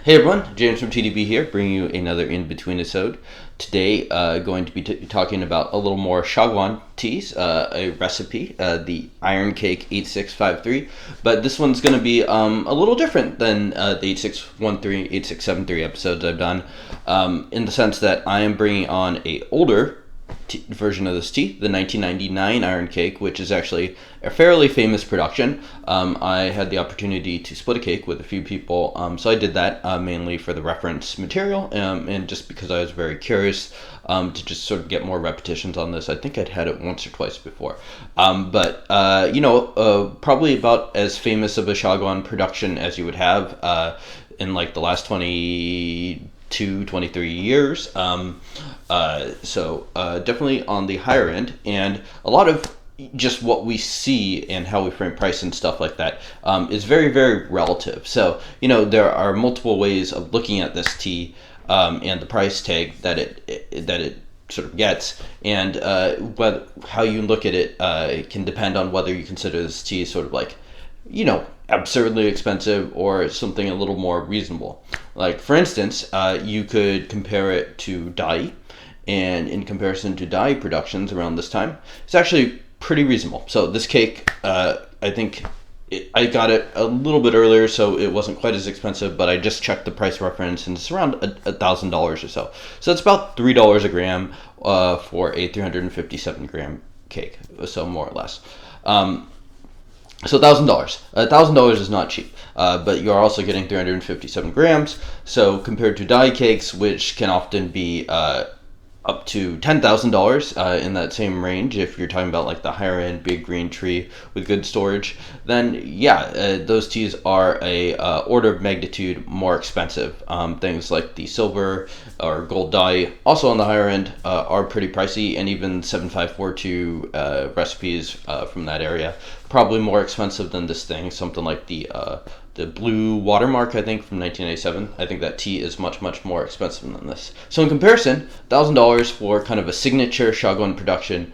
Hey everyone, James from TDB here, bringing you another Inbetweenisode. Today, going to be talking about a little more Xiaguan teas, a recipe, the Iron Cake 8653. But this one's going to be a little different than the 8613, 8673 episodes I've done, in the sense that I am bringing on a older version of this tea, the 1999 Iron Cake, which is actually a fairly famous production. I had the opportunity to split a cake with a few people, so I did that mainly for the reference material, and just because I was very curious to just sort of get more repetitions on this. I think I'd had it once or twice before, but probably about as famous of a Xiaguan production as you would have in like the last 23 years. So definitely on the higher end, and a lot of just what we see and how we frame price and stuff like that is very, very relative. So, there are multiple ways of looking at this tea and the price tag that it sort of gets, and how you look at it can depend on whether you consider this tea sort of like, absurdly expensive or something a little more reasonable. Like, for instance, you could compare it to dye, and in comparison to dye productions around this time, it's actually pretty reasonable. So this cake, I think I got it a little bit earlier, so it wasn't quite as expensive, but I just checked the price reference, and it's around $1,000 or so. So it's about $3 a gram for a 357 gram cake, so more or less. So $1,000. $1,000 is not cheap, but you're also getting 357 grams. So compared to dye cakes, which can often be up to $10,000 in that same range, if you're talking about like the higher end big green tree with good storage, then yeah, those teas are a order of magnitude more expensive. Things like the silver or gold dye, also on the higher end, are pretty pricey, and even 7542 recipes from that area, probably more expensive than this thing. Something like the blue watermark, I think, from 1987. I think that tea is much, much more expensive than this. So in comparison, $1,000 for kind of a signature Xiaguan production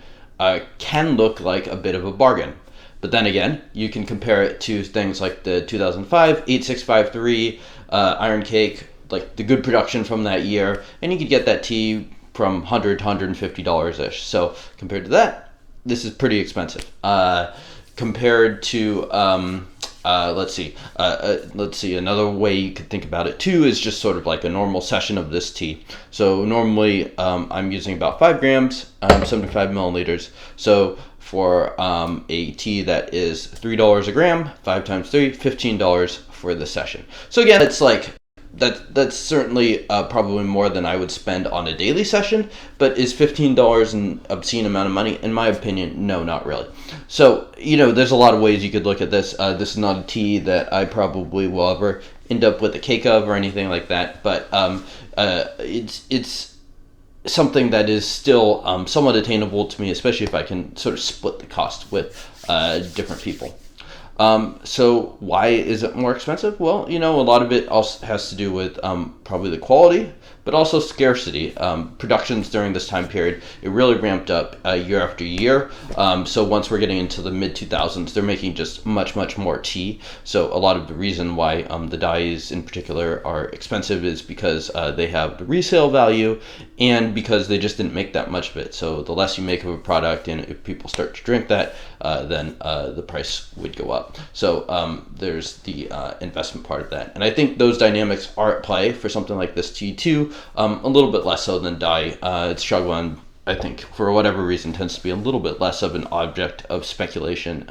can look like a bit of a bargain. But then again, you can compare it to things like the 2005 8653 Iron Cake, like the good production from that year, and you could get that tea from $100 to $150-ish. So compared to that, this is pretty expensive. Compared to let's see, another way you could think about it too is just sort of like a normal session of this tea. So normally I'm using about 5 grams, 75 milliliters. So for a tea that is $3 a gram, 5 times 3, $15 for the session. So again, it's like, that's certainly probably more than I would spend on a daily session, but is $15 an obscene amount of money? In my opinion, no, not really. So, there's a lot of ways you could look at this. This is not a tea that I probably will ever end up with a cake of or anything like that, but it's something that is still somewhat attainable to me, especially if I can sort of split the cost with different people. So why is it more expensive? Well, a lot of it also has to do with probably the quality, but also scarcity. Productions during this time period, it really ramped up year after year. So once we're getting into the mid-2000s, they're making just much, much more tea. So a lot of the reason why the dyes in particular are expensive is because they have the resale value, and because they just didn't make that much of it. So the less you make of a product, and if people start to drink that, then the price would go up. So there's the investment part of that. And I think those dynamics are at play for something like this tea too, a little bit less so than dye. It's Xiaguan, I think, for whatever reason, tends to be a little bit less of an object of speculation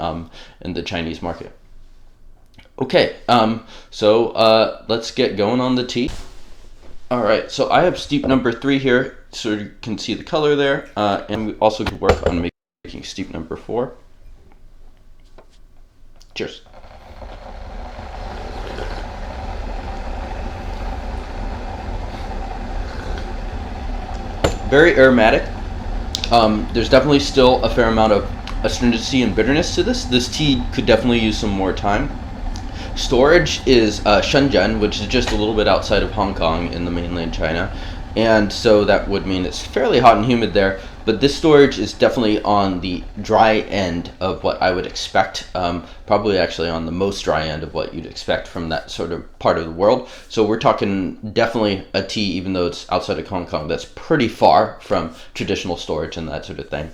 in the Chinese market. Okay, so let's get going on the tea. All right, so I have steep number 3 here, so you can see the color there, and we also could work on making steep number 4. Cheers. Very aromatic. There's definitely still a fair amount of astringency and bitterness to this. This tea could definitely use some more time. Storage is Shenzhen, which is just a little bit outside of Hong Kong in the mainland China. and so that would mean it's fairly hot and humid there. But this storage is definitely on the dry end of what I would expect, probably actually on the most dry end of what you'd expect from that sort of part of the world. So we're talking definitely a tea, even though it's outside of Hong Kong, that's pretty far from traditional storage and that sort of thing.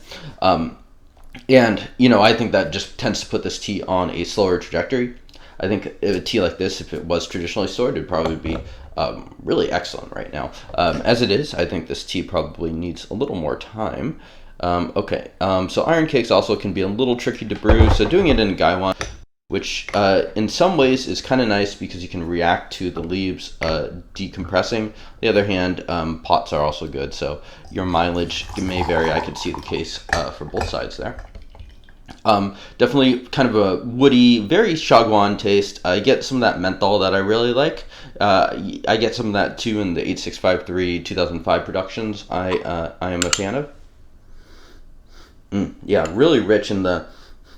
And, you know, I think that just tends to put this tea on a slower trajectory. I think a tea like this, if it was traditionally stored, would probably be really excellent right now. As it is, I think this tea probably needs a little more time. So iron cakes also can be a little tricky to brew. So doing it in Xiaguan, which in some ways is kind of nice because you can react to the leaves decompressing. On the other hand, pots are also good, so your mileage may vary. I could see the case for both sides there. Definitely kind of a woody, very Xiaguan taste. I get some of that menthol that I really like. I get some of that too in the 8653 2005 productions I am a fan of. Yeah, really rich in the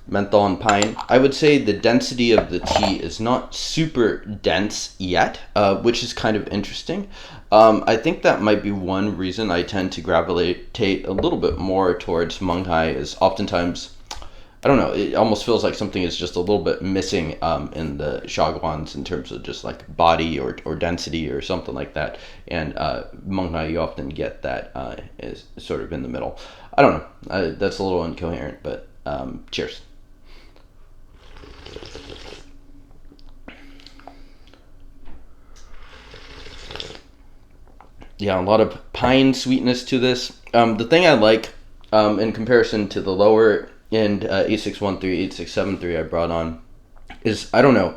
menthol and pine. I would say the density of the tea is not super dense yet, which is kind of interesting. I think that might be one reason I tend to gravitate a little bit more towards Munghai is oftentimes, I don't know, it almost feels like something is just a little bit missing in the Xiaguans in terms of just like body or density or something like that. And Munghai, you often get that is sort of in the middle. I don't know. That's a little incoherent, but cheers. Yeah, a lot of pine sweetness to this. The thing I like in comparison to the lower end 8613, 8673 I brought on is, I don't know,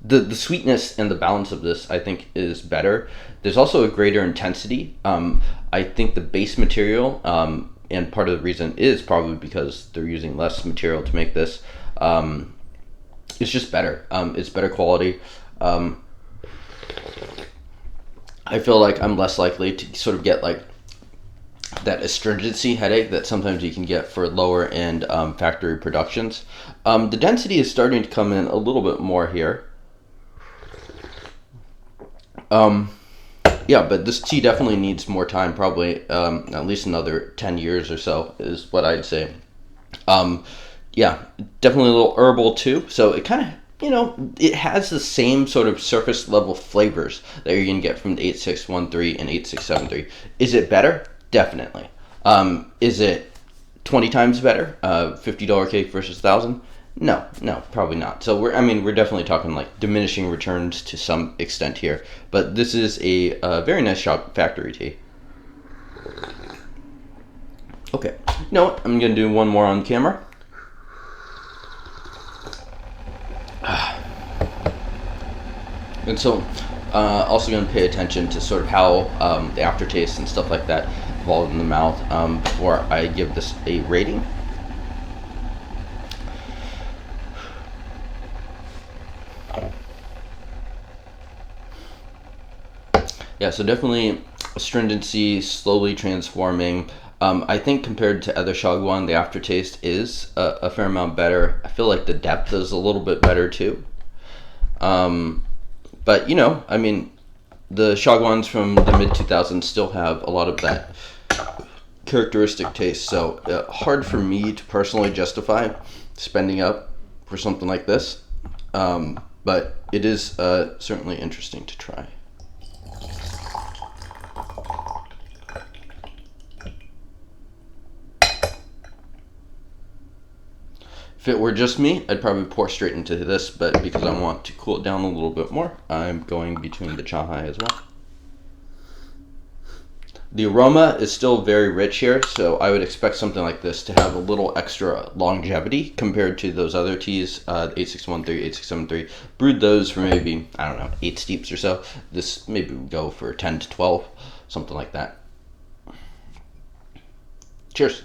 the sweetness and the balance of this I think is better. There's also a greater intensity. I think the base material, and part of the reason is probably because they're using less material to make this, it's just better. It's better quality. I feel like I'm less likely to sort of get like that astringency headache that sometimes you can get for lower end factory productions. The density is starting to come in a little bit more here. Yeah, but this tea definitely needs more time, probably at least another 10 years or so is what I'd say. Yeah, definitely a little herbal too. So it kind of, you know, it has the same sort of surface level flavors that you're going to get from the 8613 and 8673. Is it better? Definitely. Is it 20 times better? $50 cake versus 1,000? No, probably not. So we're definitely talking like diminishing returns to some extent here. But this is a very nice shop factory tea. Okay, you know what? I'm gonna do one more on camera. And so, also going to pay attention to sort of how the aftertaste and stuff like that evolve in the mouth before I give this a rating. Yeah, so definitely astringency, slowly transforming. I think compared to other Xiaguan, the aftertaste is a fair amount better. I feel like the depth is a little bit better too. But, you know, I mean, the Xiaguans from the mid-2000s still have a lot of that characteristic taste. So hard for me to personally justify spending up for something like this. But it is certainly interesting to try. If it were just me, I'd probably pour straight into this, but because I want to cool it down a little bit more, I'm going between the Chahai as well. The aroma is still very rich here, so I would expect something like this to have a little extra longevity compared to those other teas, 8613, 8673. Brewed those for maybe, I don't know, 8 steeps or so. This maybe would go for 10 to 12, something like that. Cheers.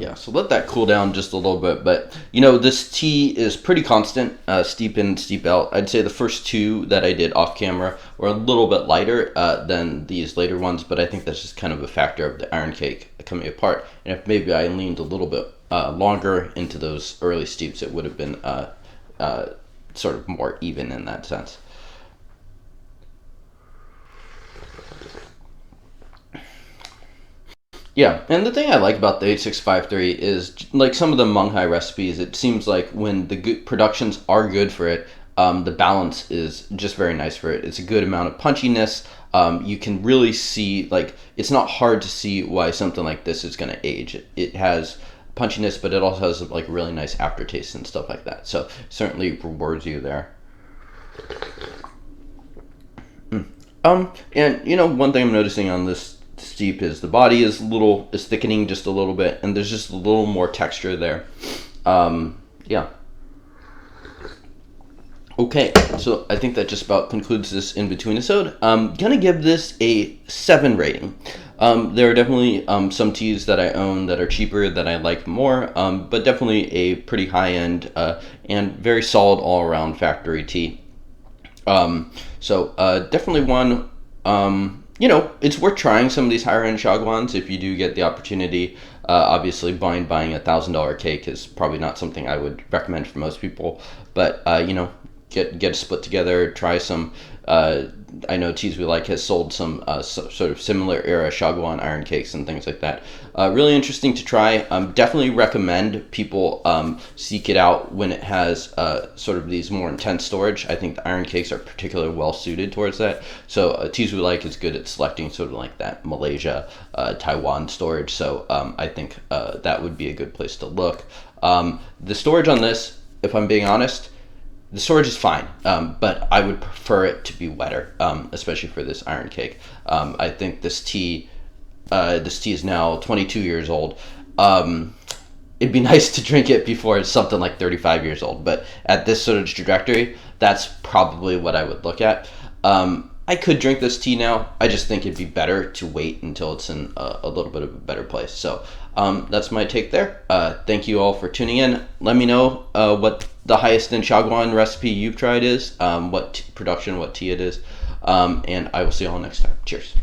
Yeah, so let that cool down just a little bit. But, you know, this tea is pretty constant, steep in, steep out. I'd say the first two that I did off camera were a little bit lighter than these later ones, but I think that's just kind of a factor of the iron cake coming apart. And if maybe I leaned a little bit longer into those early steeps, it would have been sort of more even in that sense. Yeah, and the thing I like about the 8653 is like some of the Munghai recipes, it seems like when the good productions are good for it, the balance is just very nice for it. It's a good amount of punchiness. You can really see, like, it's not hard to see why something like this is going to age. It has punchiness, but it also has like really nice aftertaste and stuff like that. So certainly rewards you there. And you know, one thing I'm noticing on this steep is the body is thickening just a little bit, and there's just a little more texture there. Yeah. Okay, so I think that just about concludes this in-betweenisode. I'm gonna give this a 7 rating. There are definitely some teas that I own that are cheaper that I like more, but definitely a pretty high-end and very solid all-around factory tea. So definitely one, you know, it's worth trying some of these higher end Xiaguans if you do get the opportunity. Obviously, buying $1,000 cake is probably not something I would recommend for most people, but you know, get a split together, try some. I know Teas We Like has sold some sort of similar era Xiaguan iron cakes and things like that. Really interesting to try. Definitely recommend people seek it out when it has sort of these more intense storage. I think the iron cakes are particularly well suited towards that. So Teas We Like is good at selecting sort of like that Malaysia, Taiwan storage. So I think that would be a good place to look. The storage on this, if I'm being honest, the storage is fine, but I would prefer it to be wetter, especially for this iron cake. I think this tea is now 22 years old. It'd be nice to drink it before it's something like 35 years old, but at this sort of trajectory, that's probably what I would look at. I could drink this tea now. I just think it'd be better to wait until it's in a little bit of a better place. So that's my take there. Thank you all for tuning in. Let me know what the highest in Xiaguan recipe you've tried is, what production, what tea it is, and I will see you all next time. Cheers.